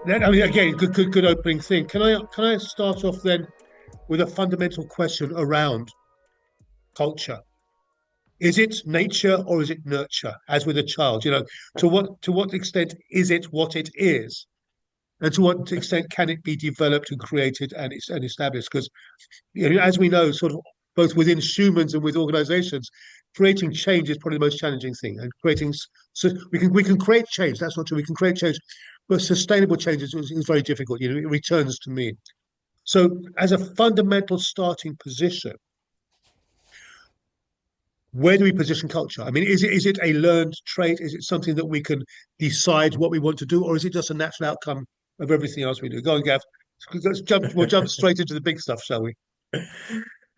I mean, again, good opening thing. Can I start off then with a fundamental question around culture? Is it nature or is it nurture? As with a child, to what extent is it what it is, and to what extent can it be developed and created and established? Because as we know, sort of both within humans and with organisations, creating change is probably the most challenging thing. And so we can create change. That's not true. We can create change, but sustainable change is very difficult. It returns to me. So, as a fundamental starting position, where do we position culture? I mean, is it a learned trait? Is it something that we can decide what we want to do, or is it just a natural outcome of everything else we do? Go on, Gav. We'll jump straight into the big stuff, shall we?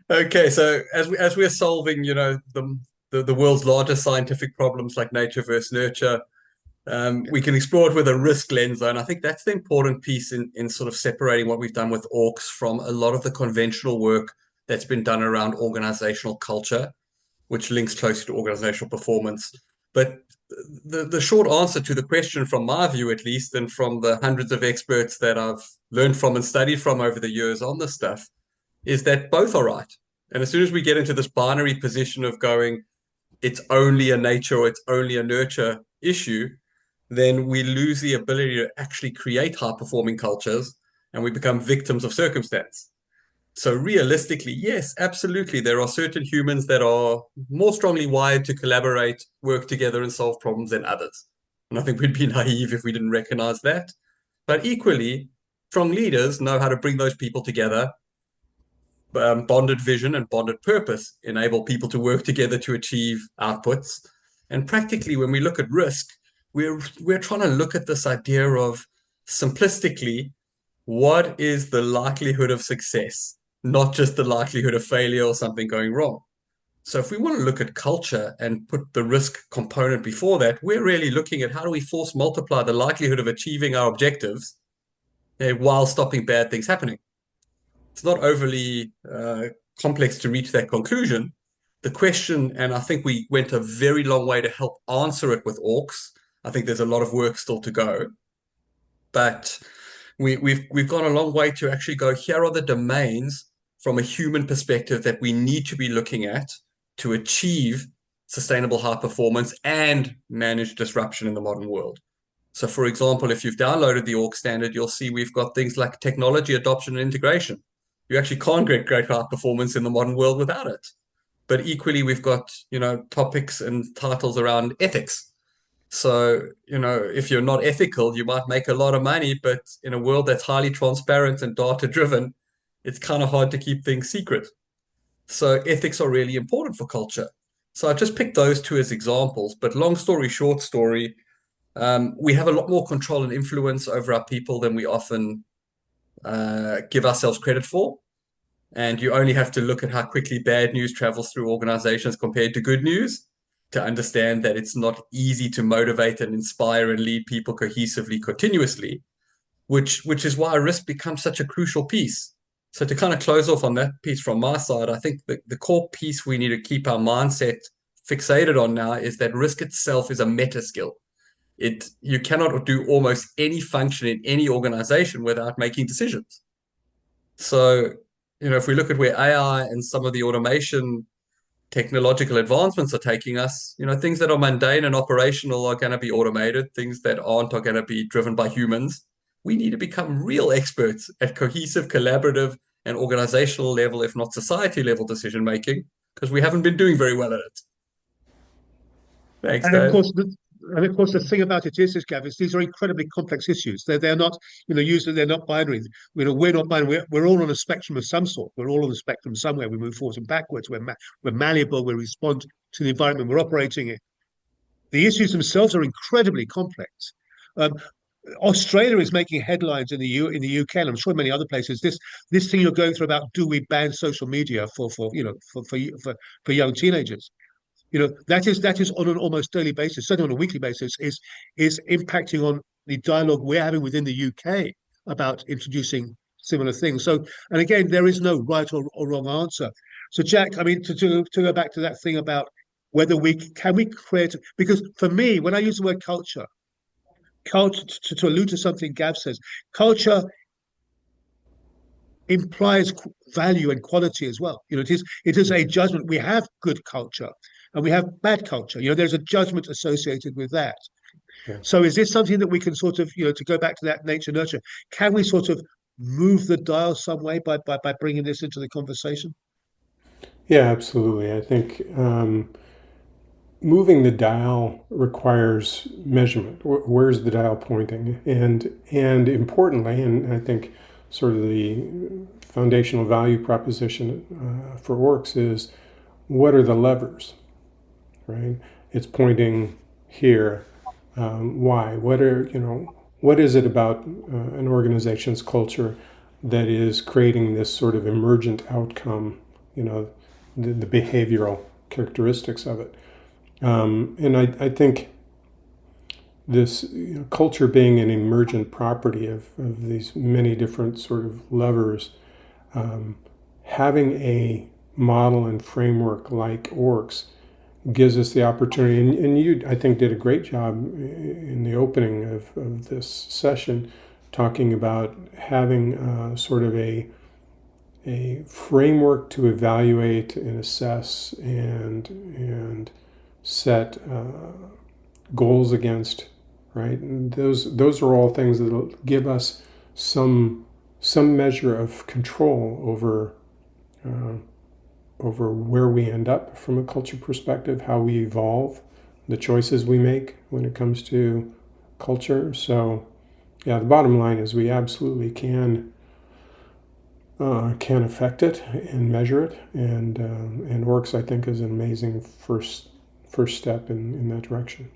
Okay, so as we're solving, the world's largest scientific problems like nature versus nurture, we can explore it with a risk lens, though, and I think that's the important piece in sort of separating what we've done with ORCS from a lot of the conventional work that's been done around organizational culture, which links closely to organizational performance. But the short answer to the question, from my view at least, and from the hundreds of experts that I've learned from and studied from over the years on this stuff, is that both are right. And as soon as we get into this binary position of going, it's only a nature or it's only a nurture issue, then we lose the ability to actually create high performing cultures and we become victims of circumstance. So realistically, yes, absolutely. There are certain humans that are more strongly wired to collaborate, work together, and solve problems than others. And I think we'd be naive if we didn't recognize that. But equally, strong leaders know how to bring those people together. Bonded vision and bonded purpose enable people to work together to achieve outputs. And practically, when we look at risk, we're trying to look at this idea of simplistically, what is the likelihood of success, not just the likelihood of failure or something going wrong. So if we want to look at culture and put the risk component before that, we're really looking at how do we force multiply the likelihood of achieving our objectives while stopping bad things happening. It's not overly complex to reach that conclusion. The question, and I think we went a very long way to help answer it with ORCS. I think there's a lot of work still to go, but we've gone a long way to actually go, here are the domains from a human perspective that we need to be looking at to achieve sustainable high performance and manage disruption in the modern world. So, for example, if you've downloaded the ORCS standard, you'll see we've got things like technology adoption and integration. You actually can't get great high performance in the modern world without it. But equally, we've got, topics and titles around ethics. So, if you're not ethical, you might make a lot of money, but in a world that's highly transparent and data driven, it's kind of hard to keep things secret. So ethics are really important for culture. So I just picked those two as examples, but long story, short story, we have a lot more control and influence over our people than we often give ourselves credit for. And you only have to look at how quickly bad news travels through organizations compared to good news to understand that it's not easy to motivate and inspire and lead people cohesively, continuously, which is why risk becomes such a crucial piece. So to kind of close off on that piece from my side, I think the core piece we need to keep our mindset fixated on now is that risk itself is a meta skill. You cannot do almost any function in any organization without making decisions. So, if we look at where AI and some of the automation technological advancements are taking us, things that are mundane and operational are going to be automated. Things that aren't are going to be driven by humans. We need to become real experts at cohesive, collaborative, and organizational level, if not society level decision making, because we haven't been doing very well at it. Thanks, And of Dave. course, the thing about it is, Gav, is these are incredibly complex issues. They're not, usually they're not binary. We're not binary. We're all on a spectrum of some sort. We're all on the spectrum somewhere. We move forwards and backwards. We're malleable. We respond to the environment we're operating in. The issues themselves are incredibly complex. Um, Australia is making headlines in the UK, and I'm sure many other places. This thing you're going through about, do we ban social media for young teenagers? That is on an almost daily basis, certainly on a weekly basis, is impacting on the dialogue we're having within the UK about introducing similar things. So, and again, there is no right or wrong answer. So, Jack, I mean, to go back to that thing about whether we create, because for me, when I use the word culture, culture, to allude to something Gav says, culture implies value and quality as well. It is a judgment. We have good culture and we have bad culture. There's a judgment associated with that. Yeah. So is this something that we can sort of, to go back to that nature nurture, can we sort of move the dial some way by bringing this into the conversation? Yeah, absolutely. I think moving the dial requires measurement. Where's the dial pointing? And importantly, and I think sort of the foundational value proposition for ORCS is, what are the levers, right? It's pointing here. Why? What is it about an organization's culture that is creating this sort of emergent outcome, the behavioral characteristics of it? And I think this culture being an emergent property of these many different sort of levers, having a model and framework like ORCS gives us the opportunity, and you, I think, did a great job in the opening of this session, talking about having sort of a framework to evaluate and assess and set goals against, right? And those are all things that will give us some measure of control over where we end up from a culture perspective, how we evolve, the choices we make when it comes to culture. So, yeah, the bottom line is we absolutely can affect it and measure it, and ORCS, I think, is an amazing first step in that direction.